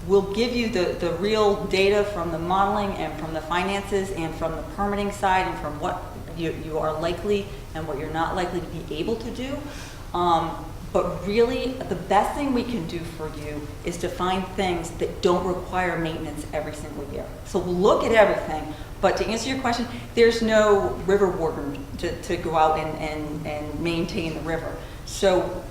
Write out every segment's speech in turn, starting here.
We'll give you the real data from the modeling and from the finances and from the permitting side and from what you are likely and what you're not likely to be able to do. But really, the best thing we can do for you is to find things that don't require maintenance every single year. So we'll look at everything, but to answer your question, there's no river warden to go out and maintain the river. So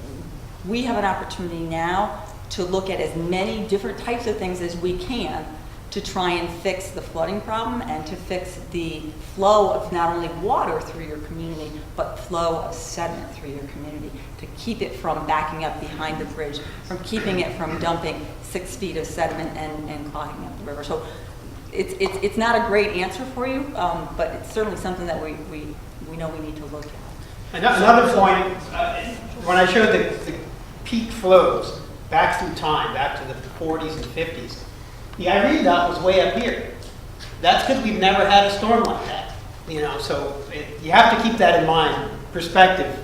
we have an opportunity now to look at as many different types of things as we can to try and fix the flooding problem and to fix the flow of not only water through your community, but flow of sediment through your community, to keep it from backing up behind the bridge, from keeping it from dumping 6 feet of sediment and clogging up the river. So it's not a great answer for you, but it's certainly something that we know we need to look at. Another point, when I showed the peak flows back through time, back to the 40s and 50s, the Irene dot was way up here. That's because we've never had a storm like that. So you have to keep that in mind, perspective.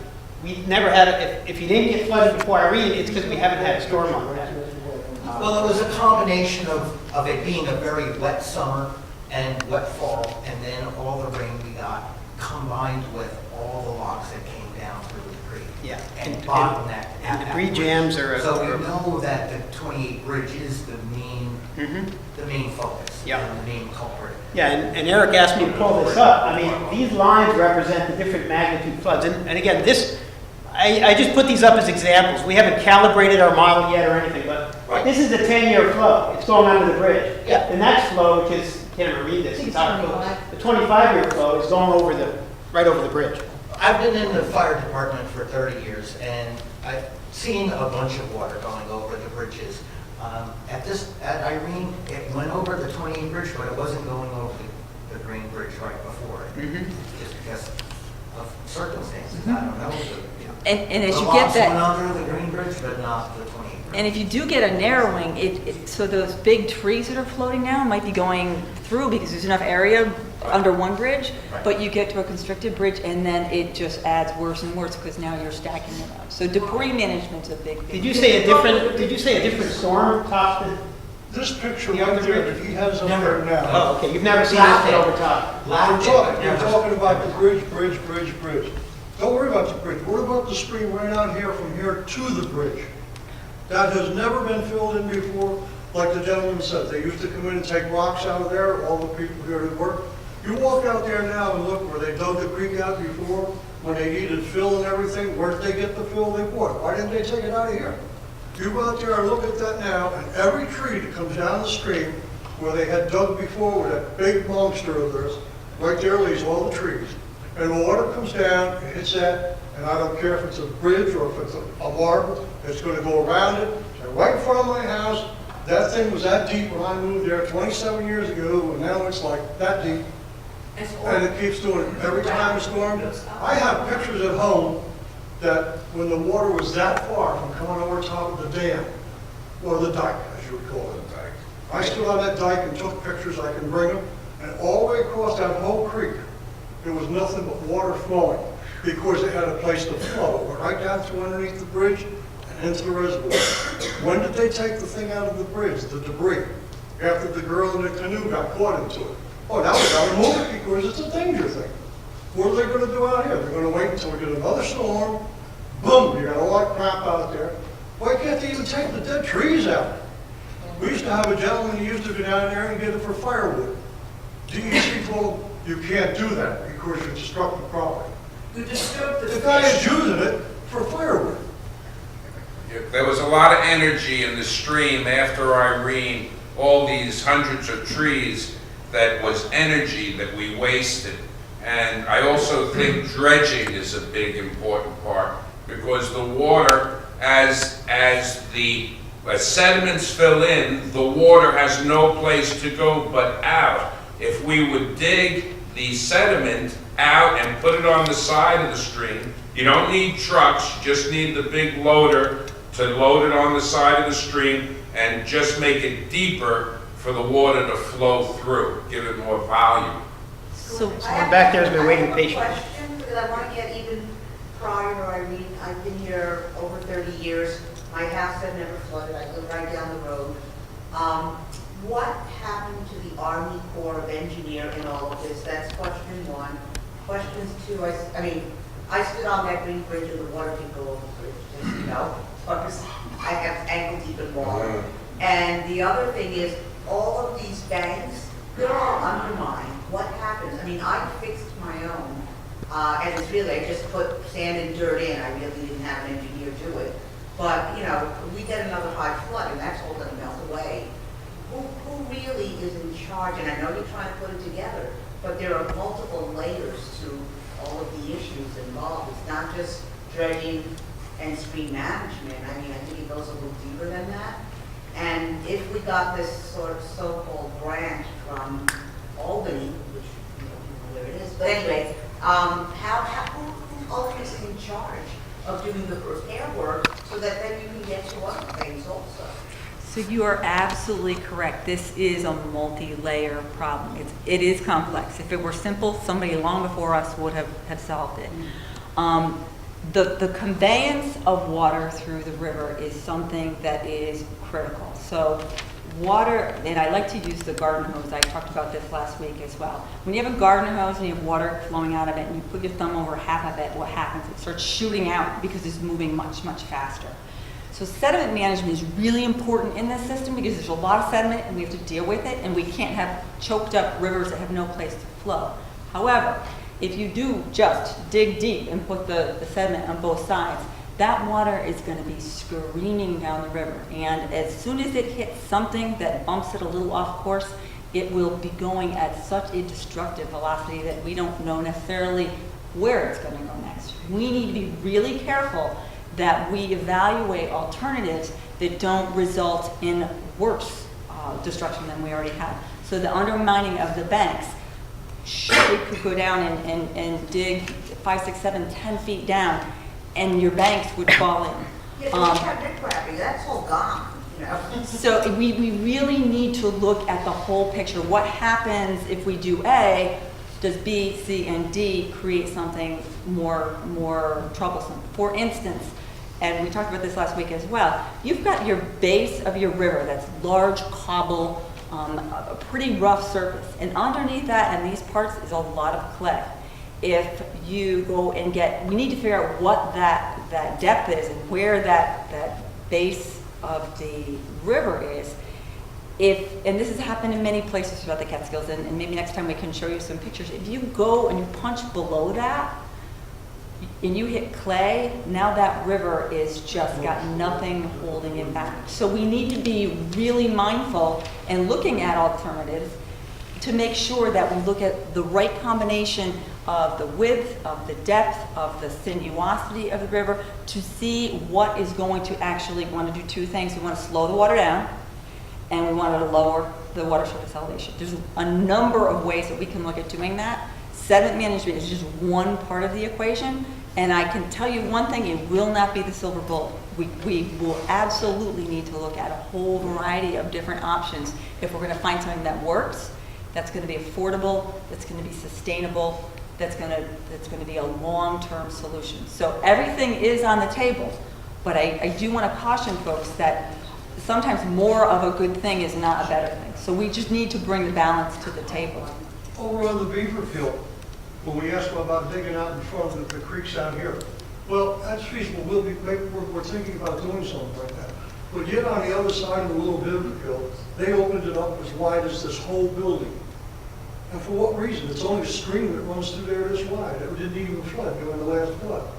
We never had it. If you didn't get flooded before Irene, it's because we haven't had a storm like that. Well, it was a combination of it being a very wet summer and wet fall, and then all the rain we got combined with all the locks that came down through the creek. Yeah. And bottleneck. And debris jams are. So we know that the 28 bridge is the main focus. Yeah. And the main culprit. Yeah, and Eric asked me to pull this up. I mean, these lines represent the different magnitude floods. And again, I just put these up as examples. We haven't calibrated our model yet or anything, but this is a 10-year flow. It's going under the bridge. Yeah. The next flow, which is, can't even read this, it's the 25-year flow is going right over the bridge. I've been in the fire department for 30 years, and I've seen a bunch of water going over the bridges. At Irene, it went over the 28 bridge, but it wasn't going over the Green Bridge right before it, just because of circumstances. I don't know. And as the you locks get that, went under the Green Bridge, but not the 28 bridge. and if you do get a narrowing, so those big trees that are floating now might be going through because there's enough area under one bridge, but you get to a constricted bridge and then it just adds worse and worse because now you're stacking it up. So debris management's a big thing. Did you say a different storm topped the? This picture right there that he has up there now. Oh, okay. You've never seen this over top. You're talking about the bridge. Don't worry about the bridge. What about the stream right out here from here to the bridge? That has never been filled in before. Like the gentleman said, they used to come in and take rocks out of there, all the people here that work. You walk out there now and look where they dug the creek out before, when they needed fill and everything, where did they get the fill they bought? Why didn't they take it out of here? You go out there and look at that now, and every tree that comes down the stream where they had dug before with that big monster of theirs, right there leaves all the trees. And the water comes down, it hits that, and I don't care if it's a bridge or if it's a marble, it's going to go around it. And right in front of my house, that thing was that deep when I moved there 27 years ago, and now it's like that deep. And it keeps doing it every time it storms. I have pictures at home that when the water was that far from coming over top of the dam, or the dike, as you would call it, dike. I stood on that dike and took pictures, I can bring them, and all the way across that whole creek, there was nothing but water flowing, because it had a place to flow. It went right down through underneath the bridge and into the reservoir. When did they take the thing out of the bridge, the debris? After the girl in the canoe got caught into it. Oh, now we gotta remove it because it's a danger thing. What are they gonna do out here? They're gonna wait until we get another storm. Boom, you got all that crap out there. Why can't they even take the dead trees out? We used to have a gentleman who used to go down there and get it for firewood. DEC told him, you can't do that because you're disrupting property. The guy is using it for firewood. There was a lot of energy in the stream after Irene, all these hundreds of trees, that was energy that we wasted. And I also think dredging is a big important part, because the water, as the sediments fill in, the water has no place to go but out. If we would dig the sediment out and put it on the side of the stream, you don't need trucks, you just need the big loader to load it on the side of the stream and just make it deeper for the water to flow through, give it more volume. So Someone back there has been waiting patiently. I have a question, because I want to get even prior to Irene. I've been here over 30 years. My house had never flooded. I live right down the road. What happened to the Army Corps of Engineer in all of this? That's question one. Questions two, I stood on that green bridge and the water didn't go over the bridge, just, you know. I have ankle deep in water. And the other thing is, all of these banks, they're all undermined. What happens? I mean, I fixed my own, and it's really, I just put sand and dirt in. I really didn't have an engineer do it. But, you know, we get another high flood, and that's all going to melt away. Who really is in charge? And I know you're trying to put it together, but there are multiple layers to all of the issues involved. It's not just dredging and stream management. I mean, I think it goes a little deeper than that. And if we got this sort of so-called grant from Albany, which you know where it is, but anyway, who's ultimately in charge of doing the repair work so that then you can get to other things also? So you are absolutely correct. This is a multi-layer problem. It is complex. If it were simple, somebody long before us would have solved it. The conveyance of water through the river is something that is critical. So water, and I like to use the garden hose. I talked about this last week as well. When you have a garden hose and you have water flowing out of it and you put your thumb over half of it, what happens? It starts shooting out because it's moving much, much faster. So sediment management is really important in this system because there's a lot of sediment and we have to deal with it, and we can't have choked up rivers that have no place to flow. However, if you do just dig deep and put the sediment on both sides, that water is going to be screaming down the river. And as soon as it hits something that bumps it a little off course, it will be going at such a destructive velocity that we don't know necessarily where it's going to go next. We need to be really careful that we evaluate alternatives that don't result in worse destruction than we already have. So the undermining of the banks, sure, we could go down and dig 5, 6, 7, 10 feet down, and your banks would fall in. Yeah, but you have riprap, that's all gone, you know. So we really need to look at the whole picture. What happens if we do A? Does B, C, and D create something more troublesome? For instance, and we talked about this last week as well, you've got your base of your river that's large cobble, a pretty rough surface, and underneath that and these parts is a lot of clay. If you go and we need to figure out what that depth is and where that base of the river is. And this has happened in many places throughout the Catskills, and maybe next time we can show you some pictures. If you go and you punch below that, and you hit clay, now that river is just got nothing holding it back. So we need to be really mindful and looking at alternatives to make sure that we look at the right combination of the width, of the depth, of the sinuosity of the river to see what is going to actually want to do two things. We want to slow the water down, and we want to lower the water surface elevation. There's a number of ways that we can look at doing that. Sediment management is just one part of the equation, and I can tell you one thing, it will not be the silver bullet. We will absolutely need to look at a whole variety of different options if we're going to find something that works, that's going to be affordable, that's going to be sustainable, that's going to be a long-term solution. So everything is on the table, but I do want to caution folks that sometimes more of a good thing is not a better thing. So we just need to bring the balance to the table. Over on the beaver field, when we asked them about digging out in front of the creeks out here, well, that's feasible. We're thinking about doing something like that. But yet on the other side of the little beaver field, they opened it up as wide as this whole building. And for what reason? It's only a stream that runs through there this wide. It didn't even flood during the last flood.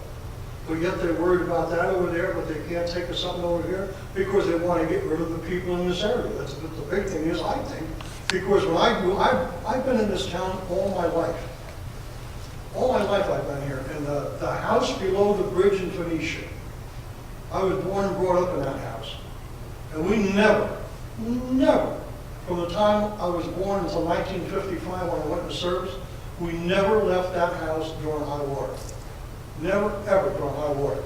But yet they're worried about that over there, but they can't take us something over here because they want to get rid of the people in this area. That's what the big thing is, I think. Because when I've been in this town all my life. All my life I've been here. And the house below the bridge in Phoenicia, I was born and brought up in that house. And we never, from the time I was born until 1955 when I went to service, we never left that house during high water. Never, ever during high water.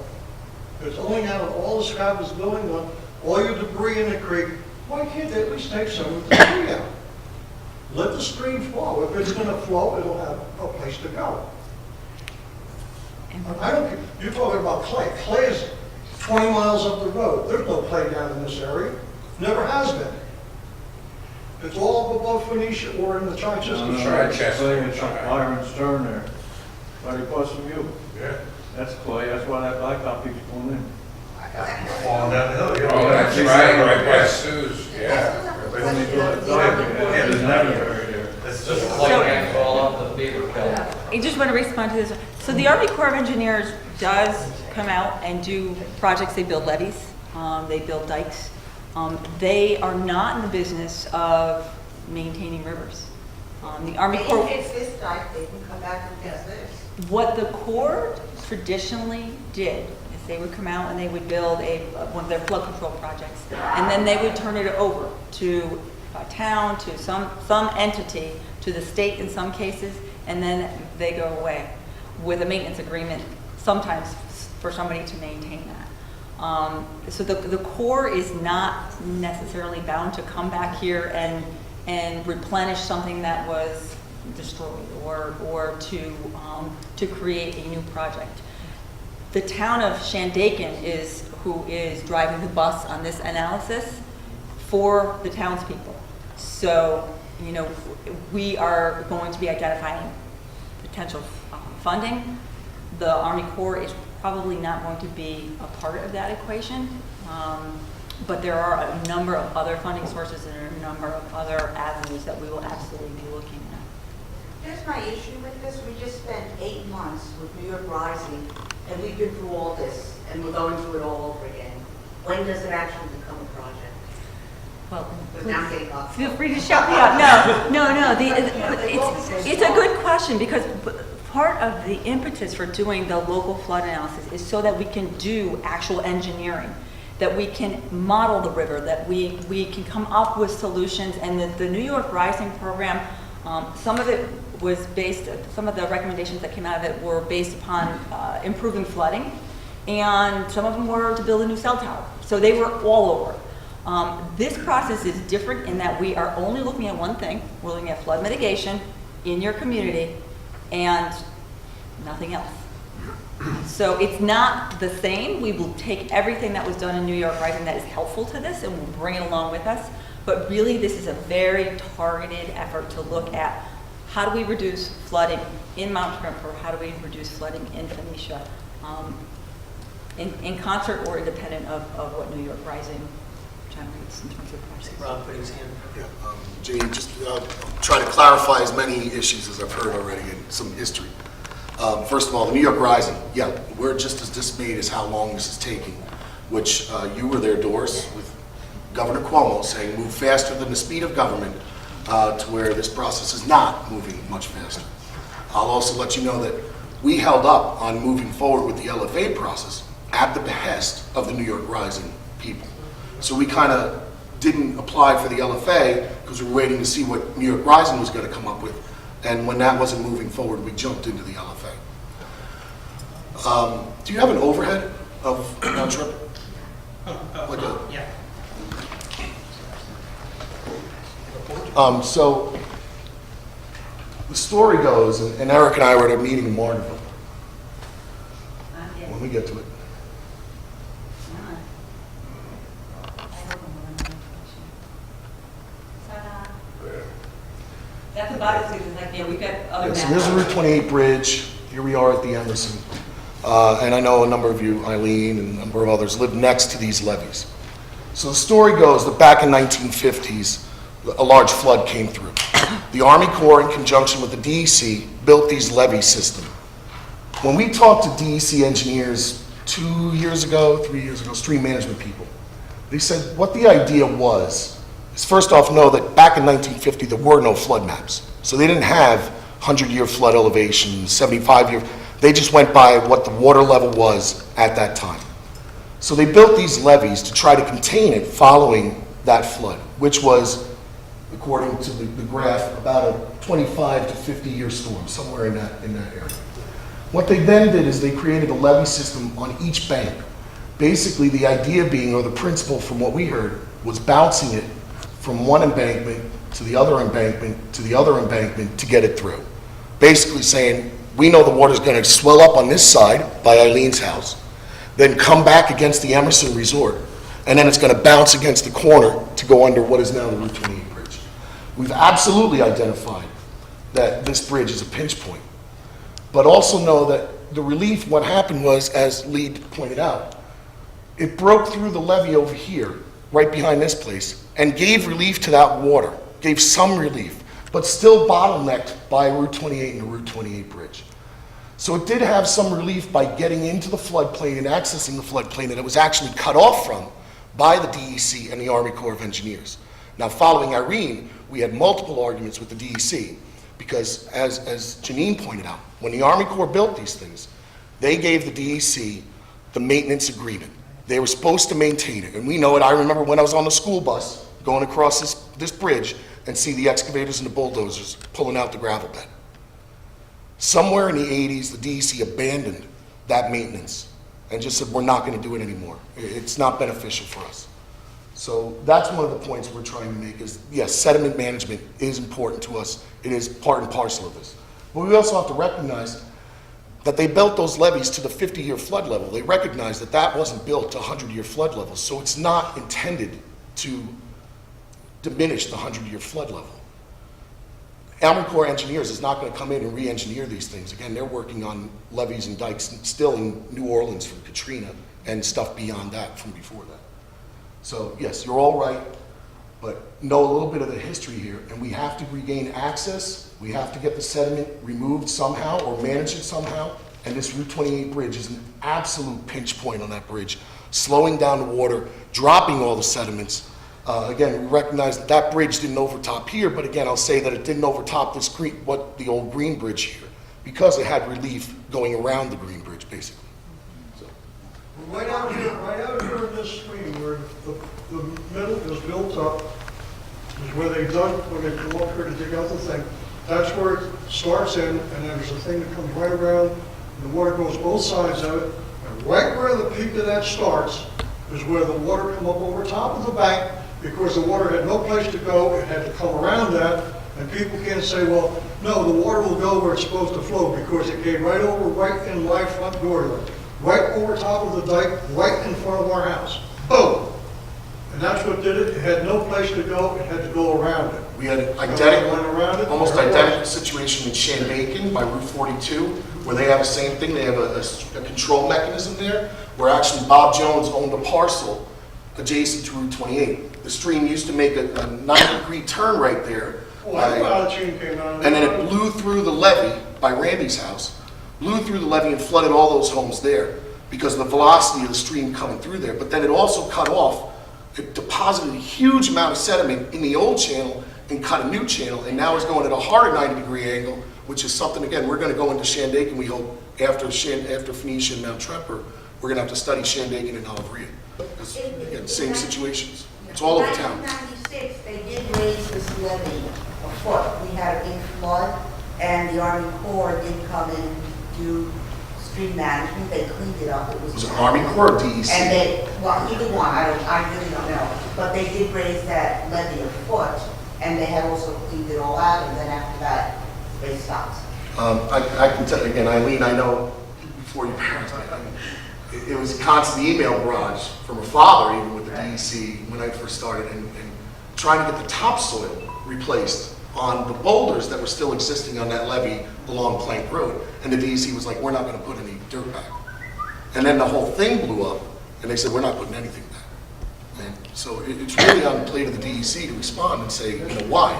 It's only now that all the scrap is building up, all your debris in the creek, why can't they at least take some of the debris out? Let the stream flow. If it's going to flow, it'll have a place to go. I don't care. You're talking about clay. Clay is 20 miles up the road. There's no clay down in this area. Never has been. It's all up above Phoenicia or in the Chichester. Chichester. It's Byron Stern there, right across from you. Yeah. That's clay, that's why that blacktop keeps going in. Falling down the hill, Oh, that's right by Sue's, yeah. When they do that dike, there's never buried there. It's just I just want to respond to this. So the Army Corps of Engineers does come out and do projects. They build levees, they build dikes. They are not in the business of maintaining rivers. The Army They Corps, can fix this dike, they can come back and fix this. what the Corps traditionally did is they would come out and they would build one of their flood control projects, and then they would turn it over to a town, to some entity, to the state in some cases, and then they go away with a maintenance agreement, sometimes for somebody to maintain that. So the Corps is not necessarily bound to come back here and replenish something that was destroyed or to create a new project. The town of Shandaken is who is driving the bus on this analysis for the townspeople. So, you know, we are going to be identifying potential funding. The Army Corps is probably not going to be a part of that equation, but there are a number of other funding sources and a number of other avenues that we will absolutely be looking at. Here's my issue with this, we just spent 8 months with New York Rising, and we've been through all this, and we're going through it all over again. When does it actually become a project? Well, Because now I'm getting off. feel free to shout me out. No. It's a good question because part of the impetus for doing the local flood analysis is so that we can do actual engineering, that we can model the river, that we can come up with solutions. And the New York Rising program, some of it was based, some of the recommendations that came out of it were based upon improving flooding, and some of them were to build a new cell tower. So they were all over. This process is different in that we are only looking at one thing. We're looking at flood mitigation in your community and nothing else. So it's not the same. We will take everything that was done in New York Rising that is helpful to this and we'll bring it along with us. But really this is a very targeted effort to look at how do we reduce flooding in Mount Tremper, how do we reduce flooding in Phoenicia, in concert or independent of what New York Rising generates in terms of projects. Rob put his hand. Yeah, Janine, just try to clarify as many issues as I've heard already and some history. First of all, the New York Rising, yeah, we're just as dismayed as how long this is taking, which you were there, Doris, with Governor Cuomo saying move faster than the speed of government to where this process is not moving much faster. I'll also let you know that we held up on moving forward with the LFA process at the behest of the New York Rising people. So we kind of didn't apply for the LFA because we were waiting to see what New York Rising was going to come up with. And when that wasn't moving forward, we jumped into the LFA. Do you have an overhead of Mount Tremper? Like a, Yeah. So the story goes, and Eric and I were at a meeting in Martinville. When we get to it. That's about it, Susan. Like, yeah, we've got other Yeah, so maps. there's the Route 28 bridge. Here we are at the Emerson. And I know a number of you, Eileen and a number of others, live next to these levees. So the story goes that back in 1950s, a large flood came through. The Army Corps, in conjunction with the DEC, built these levee systems. When we talked to DEC engineers 2 years ago, 3 years ago, stream management people, they said what the idea was is, first off, know that back in 1950 there were no flood maps. So they didn't have 100-year flood elevation, 75-year. They just went by what the water level was at that time. So they built these levees to try to contain it following that flood, which was, according to the graph, about a 25 to 50-year storm, somewhere in that area. What they then did is they created a levee system on each bank. Basically, the idea being, or the principle from what we heard, was bouncing it from one embankment to the other embankment to the other embankment to get it through. Basically saying, we know the water's going to swell up on this side by Eileen's house, then come back against the Emerson Resort, and then it's going to bounce against the corner to go under what is now the Route 28 bridge. We've absolutely identified that this bridge is a pinch point. But also know that the relief, what happened was, as Lee pointed out, it broke through the levee over here, right behind this place, and gave relief to that water, gave some relief, but still bottlenecked by Route 28 and the Route 28 bridge. So it did have some relief by getting into the floodplain and accessing the floodplain that it was actually cut off from by the DEC and the Army Corps of Engineers. Now, following Irene, we had multiple arguments with the DEC because, as Janine pointed out, when the Army Corps built these things, they gave the DEC the maintenance agreement. They were supposed to maintain it, and we know it. I remember when I was on the school bus going across this bridge and see the excavators and the bulldozers pulling out the gravel bed. Somewhere in the 80s, the DEC abandoned that maintenance and just said, we're not going to do it anymore. It's not beneficial for us. So that's one of the points we're trying to make is, yes, sediment management is important to us. It is part and parcel of this. But we also have to recognize that they built those levees to the 50-year flood level. They recognized that that wasn't built to 100-year flood levels, so it's not intended to diminish the 100-year flood level. Army Corps Engineers is not going to come in and re-engineer these things. Again, they're working on levees and dikes still in New Orleans from Katrina and stuff beyond that from before that. So yes, you're all right, but know a little bit of the history here, and we have to regain access. We have to get the sediment removed somehow or manage it somehow, and this Route 28 bridge is an absolute pinch point on that bridge, slowing down the water, dropping all the sediments. Again, we recognize that that bridge didn't overtop here, but again, I'll say that it didn't overtop this the old Green Bridge here, because it had relief going around the Green Bridge, basically. So. Right out here in this stream where the middle is built up, is where they dug, when they come up here to dig out the thing. That's where it starts in, and then there's a thing that comes right around, and the water goes both sides of it. And right where the peak of that starts is where the water come up over top of the bank, because the water had no place to go, it had to come around that, and people can't say, well, no, the water will go where it's supposed to flow, because it came right over, right in my front door, right over top of the dike, right in front of our house. Boom! And that's what did it. It had no place to go, it had to go around it. We had an Around it, almost identical situation in Shandaken by Route 42, where they have the same thing. They have a control mechanism there, where actually Bob Jones owned a parcel adjacent to Route 28. The stream used to make a 90-degree turn right there. Oh, I know how the chain came out. And then it blew through the levee by Randy's house, blew through the levee and flooded all those homes there because of the velocity of the stream coming through there. But then it also cut off, it deposited a huge amount of sediment in the old channel and cut a new channel, and now it's going at a harder 90-degree angle, which is something, again, we're going to go into Shandaken, we hope, after Phoenicia and Mount Tremper, we're going to have to study Shandaken and Alvria. Because, again, same situations. It's all over town. In 1996, they did raise this levee a foot. We had a big flood, and the Army Corps did come and do stream management. They cleaned it up. Was it Army Corps or DEC? And they, well, either one, I really don't know. But they did raise that levee a foot, and they had also cleaned it all out, and then after that, they stopped. I can tell you, again, Eileen, I know before your parents, it was a constant email barrage from her father, even with the DEC, when I first started, and trying to get the topsoil replaced on the boulders that were still existing on that levee along Plank Road. And the DEC was like, we're not going to put any dirt back. And then the whole thing blew up, and they said, we're not putting anything back. And so it's really on the plate of the DEC to respond and say, you know, why?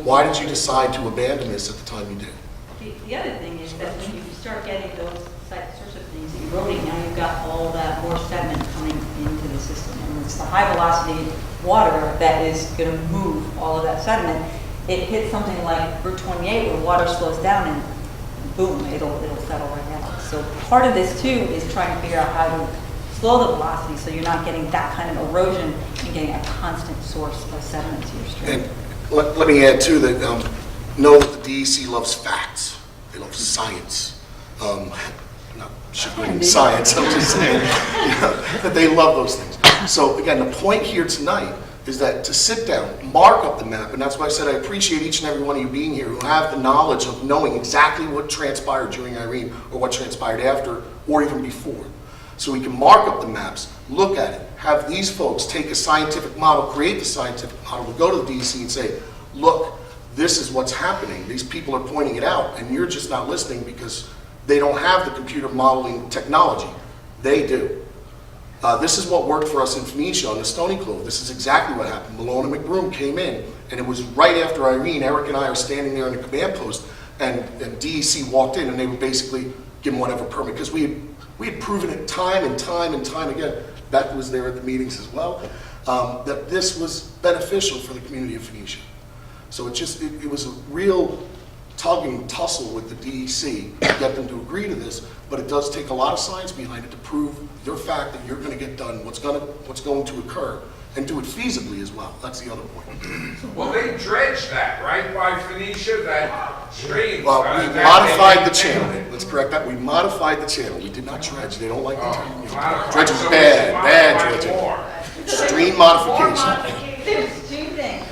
Why did you decide to abandon this at the time you did? The other thing is that when you start getting those sorts of things eroding, now you've got all that more sediment coming into the system. And it's the high velocity water that is going to move all of that sediment. It hits something like Route 28 where water slows down and boom, it'll settle right out. So part of this too is trying to figure out how to slow the velocity so you're not getting that kind of erosion and getting a constant source of sediment to your stream. And let me add too that know that the DEC loves facts. They love science. Not sugaring science, I'm just saying that they love those things. So again, the point here tonight is that to sit down, mark up the map, and that's why I said I appreciate each and every one of you being here who have the knowledge of knowing exactly what transpired during Irene or what transpired after or even before. So we can mark up the maps, look at it, have these folks take a scientific model, create the scientific model, to go to the DEC and say, look, this is what's happening. These people are pointing it out, and you're just not listening because they don't have the computer modeling technology. They do. This is what worked for us in Phoenicia on the Stony Clove. This is exactly what happened. Malone and McBroom came in, and it was right after Irene. Eric and I are standing there in the command post, and DEC walked in, and they would basically give them whatever permit, because we had proven it time and time and time again. Beck was there at the meetings as well, that this was beneficial for the community of Phoenicia. So it was a real tug and tussle with the DEC to get them to agree to this, but it does take a lot of science behind it to prove your fact that you're going to get done what's going to occur, and do it feasibly as well. That's the other point. Well, they dredged that, right, by Phoenicia, that stream. Well, we that modified they the channel. maintained. Let's correct that. We modified the channel. We did not dredge. They don't like the term. Modified. Dredge is So bad, it's bad modified dredging. more. Stream modification. There's two things.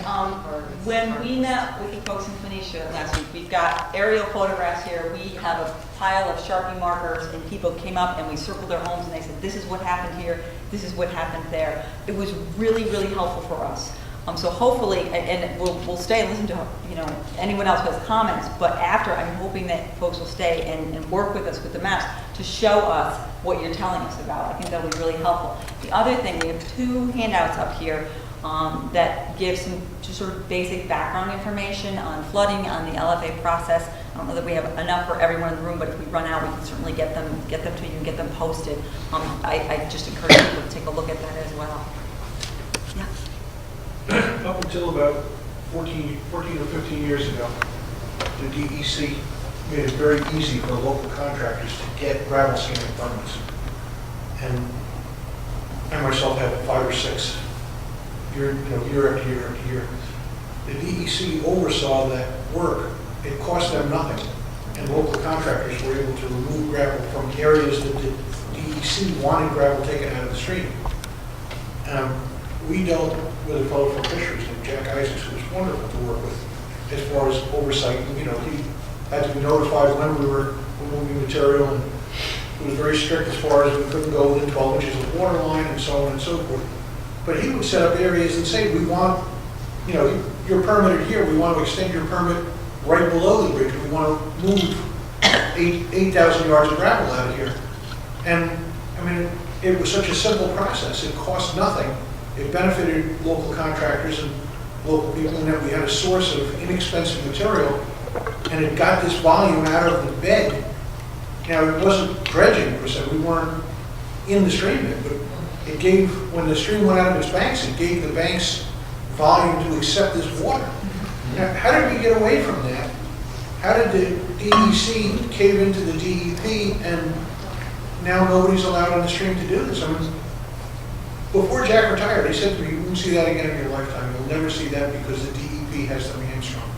When we met with the folks in Phoenicia last week, we've got aerial photographs here. We have a pile of Sharpie markers, and people came up and we circled their homes and they said, this is what happened here, this is what happened there. It was really, really helpful for us. So hopefully, and we'll stay and listen to anyone else who has comments, but after, I'm hoping that folks will stay and work with us with the maps to show us what you're telling us about. I think that'll be really helpful. The other thing, we have two handouts up here that give some just sort of basic background information on flooding, on the LFA process. I don't know that we have enough for everyone in the room, but if we run out, we can certainly get them to you and get them posted. I just encourage people to take a look at that as well. Yeah. Up until about 14 or 15 years ago, the DEC made it very easy for local contractors to get gravel sealing permits. And I myself had 5 or 6 year after year after year. The DEC oversaw that work. It cost them nothing. And local contractors were able to remove gravel from areas that the DEC wanted gravel taken out of the stream. We dealt with a fellow from Fisheries named Jack Isaacs, who was wonderful to work with as far as oversight. He had to be notified when we were removing material, and he was very strict as far as we couldn't go within 12 inches of the water line and so on and so forth. But he would set up areas and say, we want, you're permitted here, we want to extend your permit right below the bridge. We want to move 8,000 yards of gravel out of here. And, it was such a simple process. It cost nothing. It benefited local contractors and local people in that we had a source of inexpensive material, and it got this volume out of the bed. Now, it wasn't dredging per se. We weren't in the stream bed, but it gave, when the stream went out of its banks, it gave the banks volume to accept this water. Now, how did we get away from that? How did the DEC cave into the DEP, and now nobody's allowed on the stream to do this? Before Jack retired, he said to me, you won't see that again in your lifetime. You'll never see that because the DEP has them hamstrung.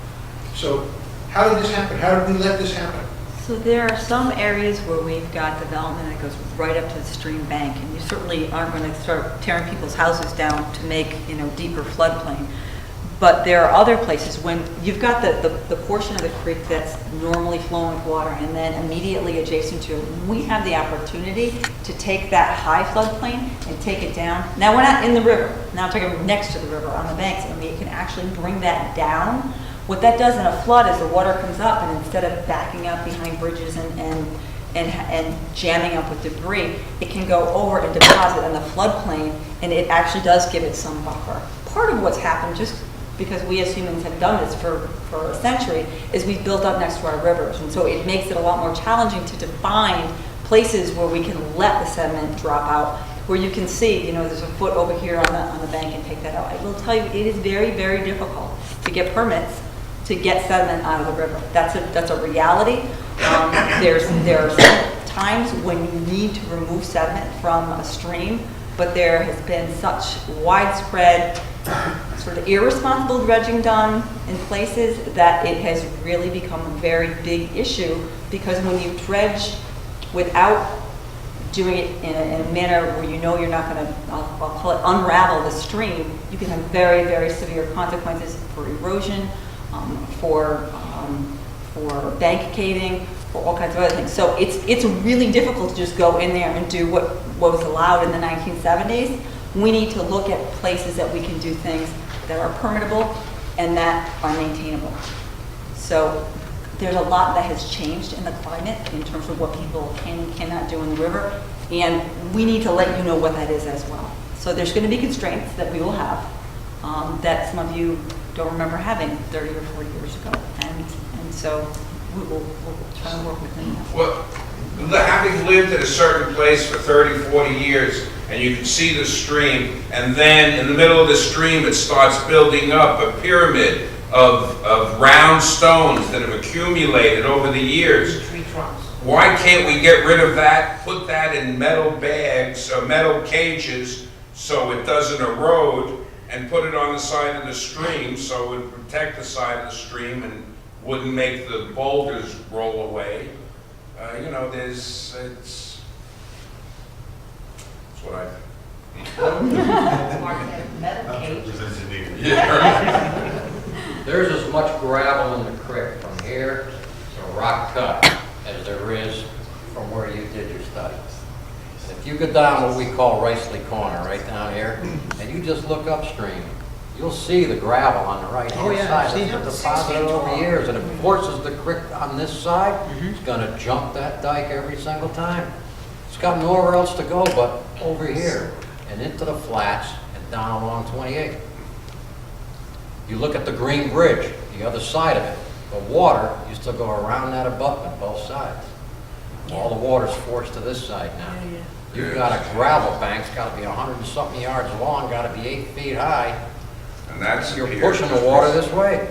So how did this happen? How did we let this happen? So there are some areas where we've got development that goes right up to the stream bank, and you certainly aren't going to start tearing people's houses down to make, deeper floodplain. But there are other places when you've got the portion of the creek that's normally flowing with water, and then immediately adjacent to it, we have the opportunity to take that high floodplain and take it down. Now, we're not in the river. Now I'm talking next to the river on the banks, and we can actually bring that down. What that does in a flood is the water comes up, and instead of backing up behind bridges and jamming up with debris, it can go over and deposit in the floodplain, and it actually does give it some buffer. Part of what's happened, just because we as humans have done this for a century, is we've built up next to our rivers. And so it makes it a lot more challenging to define places where we can let the sediment drop out, where you can see, there's a foot over here on the bank and take that out. I will tell you, it is very, very difficult to get permits to get sediment out of the river. That's a reality. There are some times when you need to remove sediment from a stream, but there has been such widespread sort of irresponsible dredging done in places that it has really become a very big issue, because when you dredge without doing it in a manner where you're not going to, I'll call it unravel the stream, you can have very, very severe consequences for erosion, for bank caving, for all kinds of other things. So it's really difficult to just go in there and do what was allowed in the 1970s. We need to look at places that we can do things that are permittable and that are maintainable. So there's a lot that has changed in the climate in terms of what people can and cannot do in the river, and we need to let you know what that is as well. So there's going to be constraints that we will have that some of you don't remember having 30 or 40 years ago, and so we'll try to work within that. Well, having lived at a certain place for 30, 40 years, and you can see the stream, and then in the middle of the stream it starts building up a pyramid of round stones that have accumulated over the years. Tree trunks. Why can't we get rid of that, put that in metal bags or metal cages so it doesn't erode, and put it on the side of the stream so it would protect the side of the stream and wouldn't make the boulders roll away? You know, it's what I think. Metal cage. Yeah. There's as much gravel in the creek from here to Rock Cut as there is from where you did your studies. If you go down what we call Ricely Corner, right down here, and you just look upstream, you'll see the gravel on the right-hand side. It's been deposited over years, and it forces the creek on this side. It's gonna jump that dike every single time. It's got nowhere else to go but over here and into the flats and down along 28. You look at the Green Bridge, the other side of it, the water used to go around that abutment, both sides. All the water's forced to this side now. You've got a gravel bank, it's gotta be 100 and something yards long, gotta be 8 feet high. And that's You're pushing the water this way.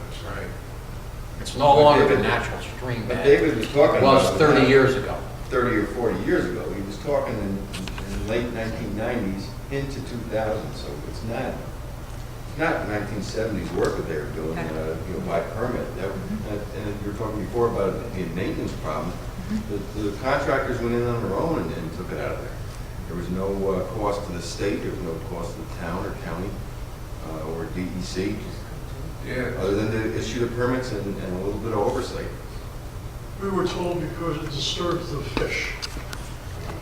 That's right. It's no longer the natural stream But bed. David was talking It was about 30 years ago. 30 or 40 years ago. He was talking in late 1990s into 2000, so it's not 1970s work that they were doing, by permit. And you were talking before about it being a maintenance problem. The contractors went in on their own and took it out of there. There was no cost to the state, there was no cost to the town or county or DEC, Yeah. other than to issue the permits and a little bit of oversight. We were told because it disturbs the fish.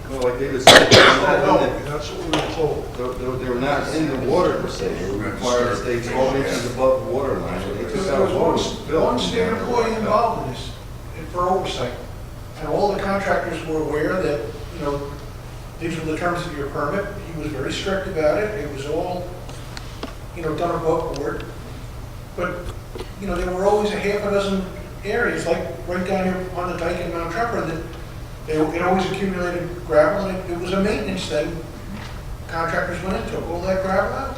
Well, like David said, That's what we were told. they were not in the water per se. They were required to stay 12 inches above the water line. And they took There out was water built. one state employee involved in this for oversight. And all the contractors were aware that, these were the terms of your permit. He was very strict about it. It was all, done above board. But, there were always a half a dozen areas, like right down here on the dike in Mount Tremper, that it always accumulated gravel, and it was a maintenance thing. Contractors went in, took all that gravel out.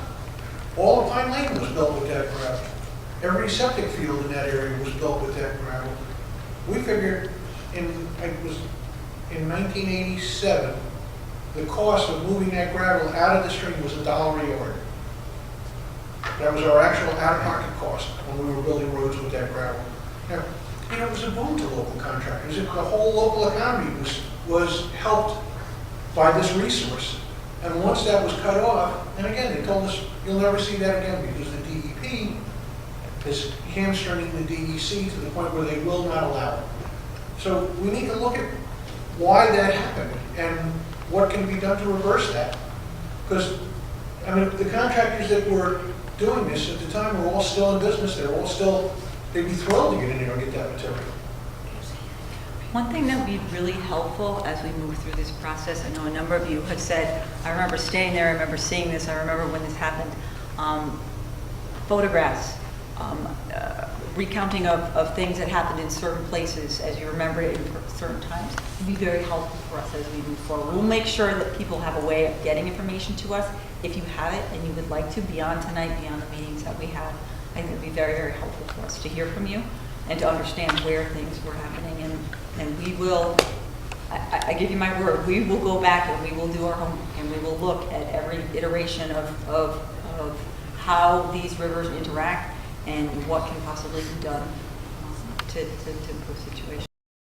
All of Pine Lane was built with that gravel. Every septic field in that area was built with that gravel. We figured in 1987, the cost of moving that gravel out of the stream was $1 a yard. That was our actual out-of-pocket cost when we were building roads with that gravel. Now, it was a boon to local contractors. The whole local economy was helped by this resource. And once that was cut off, and again, they told us, you'll never see that again because the DEP is hamstringing the DEC to the point where they will not allow it. So we need to look at why that happened and what can be done to reverse that. Because, the contractors that were doing this at the time were all still in business. They'd be thrilled to get in there and get that material. One thing that would be really helpful as we move through this process, I know a number of you have said, I remember staying there, I remember seeing this, I remember when this happened, photographs, recounting of things that happened in certain places as you remember it in certain times, would be very helpful for us as we move forward. We'll make sure that people have a way of getting information to us. If you have it and you would like to, beyond tonight, beyond the meetings that we have, I think it would be very, very helpful for us to hear from you and to understand where things were happening. And we will, I give you my word, we will go back and we will do our homework and we will look at every iteration of how these rivers interact and what can possibly be done to improve the situation.